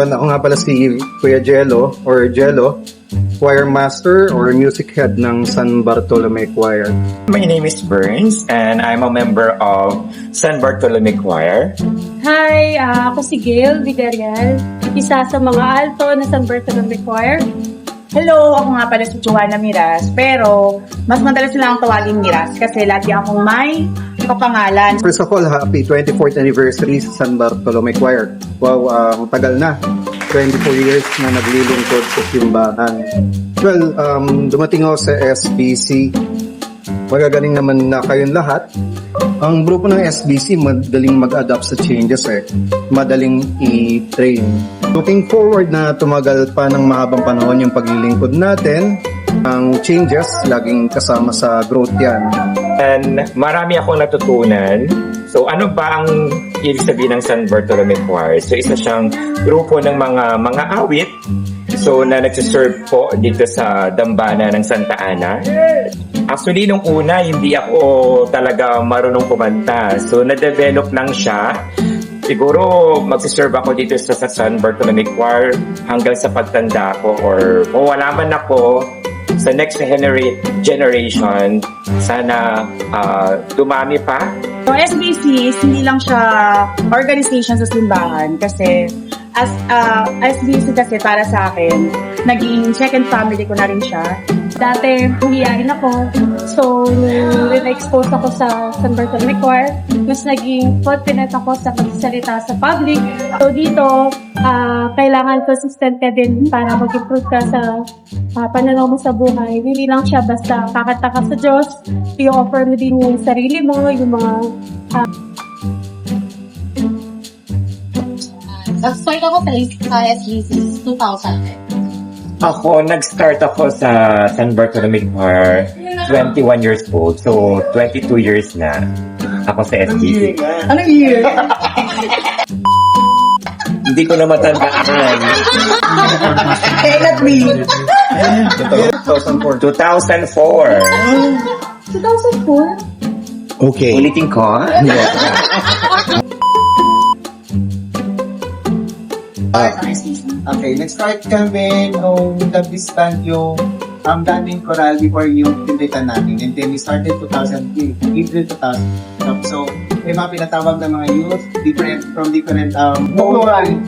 Ako nga pala si Kuya Jello or Jello, choir master or music head ng San Bartolome Choir. My name is Burns and I'm a member of San Bartolome Choir. Hi, ako si Gail Villarreal, isa sa mga alto na San Bartolome Choir. Hello, ako nga pala si Joanna Miras, pero mas madalas sila ang tawagin Miras kasi lagi akong may kapangalan. First of all, happy 24th anniversary sa San Bartolome Choir. Wow, ang tagal na. 24 years na naglilingkod sa simbahan. Well, dumating ako sa SBC. Magagaling naman na kayong lahat. Ang grupo ng SBC, madaling mag-adapt sa changes madaling i-train. Looking forward na tumagal pa ng mahabang panahon yung paglilingkod natin. Ang changes, laging kasama sa growth yan. And marami akong natutunan. So ano ba ang ibig sabihin ng San Bartolome Choir? So isa siyang grupo ng mga awit. So na nagsiserve po dito sa dambana ng Santa Ana. Actually, nung una, hindi ako talaga marunong kumanta. So na-develop lang siya. Siguro magsiserve ako dito sa San Bartolome Choir hanggang sa pagtanda ko or kung wala man ako sa next generation, sana dumami pa. So SBC, hindi lang siya organization sa simbahan kasi as SBC kasi para sa akin, naging second family ko na rin siya. Dati, humiyain ako. So, na-expose ako sa San Bartolome Choir. Mas naging confident ako sa pagsalita sa public. So, dito, kailangan consistent ka din para mag-improve ka sa pananaw mo sa buhay. Hindi lang siya basta kakanta ka sa Diyos. I-offer mo din yung sarili mo, yung mga Nag-start ako sa SBC 2000. Ako, nag-start ako sa San Bartolome Choir 21 years old. So, 22 years na ako sa SBC. Anong year? Hindi ko na matandaan. Kailan me? 2004. 2004. 2004. Okay. Ulitin ko? Okay, nag-start kami nung nag-disband yung dating choral before yung pinritan namin. And then we started 2003, April 2000. So, may mga pinatawag na mga youth, from different magluran,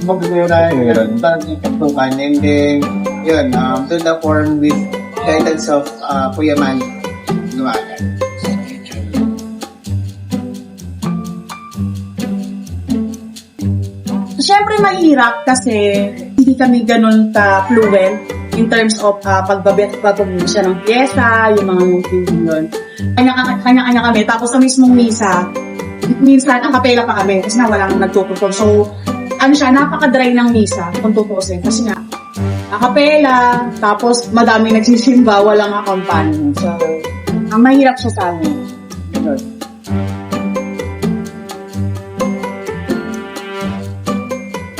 and then, yun, to the form with guidance of Kuya Man Lumagan. Siyempre mahirap kasi hindi kami ganun ka-fluent in terms of pagbabit-bababit ng pyesa, yung mga moving yun. Kanya-kanya kami. Tapos sa mismong misa, minsan ang kapela pa kami kasi nga walang nagtututol. So, napaka-dry ng misa kung tutusin. Kasi nga, kapela, tapos madaming nagsisimba, walang accompaniment. So, ang mahirap siya sa amin. Yun.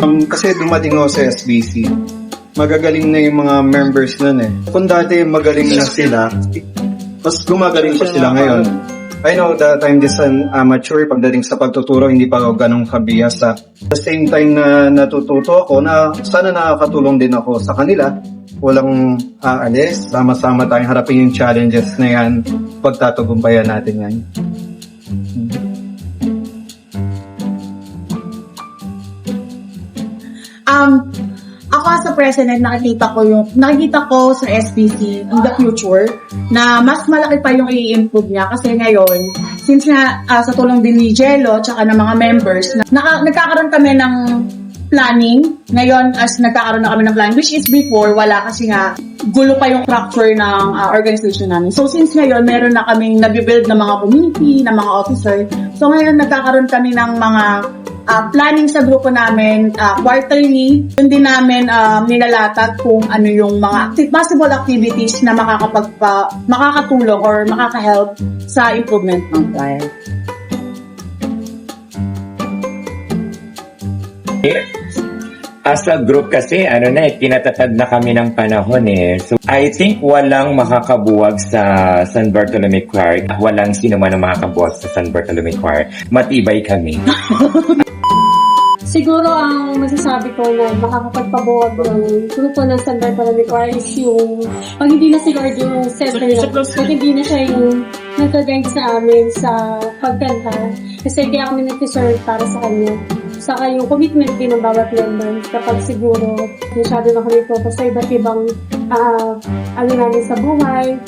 Kasi dumating ako sa SBC, magagaling na yung mga members nun Kung dati magaling na sila, mas gumagaling pa sila ngayon. I know that I'm just an amateur pagdating sa pagtuturo, hindi pa ako ganong kabihasa. At the same time na natututo ako, na sana nakakatulong din ako sa kanila. Walang aalis, sama-sama tayong harapin yung challenges na yan, pagtatagumpayan natin yan. Ako as a president, nakikita ko sa SBC in the future na mas malaki pa yung i-improve niya kasi ngayon, since na sa tulong din ni Jello tsaka ng mga members, nagkakaroon kami ng planning. Ngayon, as nagkakaroon na kami ng planning, which is before, wala kasi nga gulo pa yung structure ng organization namin. So since ngayon, meron na kaming nag-build ng mga community, ng mga officer. So ngayon, nagkakaroon kami ng mga planning sa grupo namin quarterly. Yun din namin nilalatag kung ano yung mga possible activities na makakatulong or makaka-help sa improvement ng choir. As a group kasi, pinatatag na kami ng panahon So, I think walang makakabuwag sa San Bartolome Choir. Walang sino man ang makakabuwag sa San Bartolome Choir. Matibay kami. Siguro ang masasabi ko na makakapagpabuwag ng grupo ng San Bartolome Choir is yung pag hindi na si Lord yung center lang, pag hindi na siya yung nagka-guide sa amin sa pagkanta. Kasi kaya kami nag-serve para sa kanya. Saka yung commitment din ng bawat member kapag siguro masyado na kami focus sa iba't ibang ano namin sa buhay,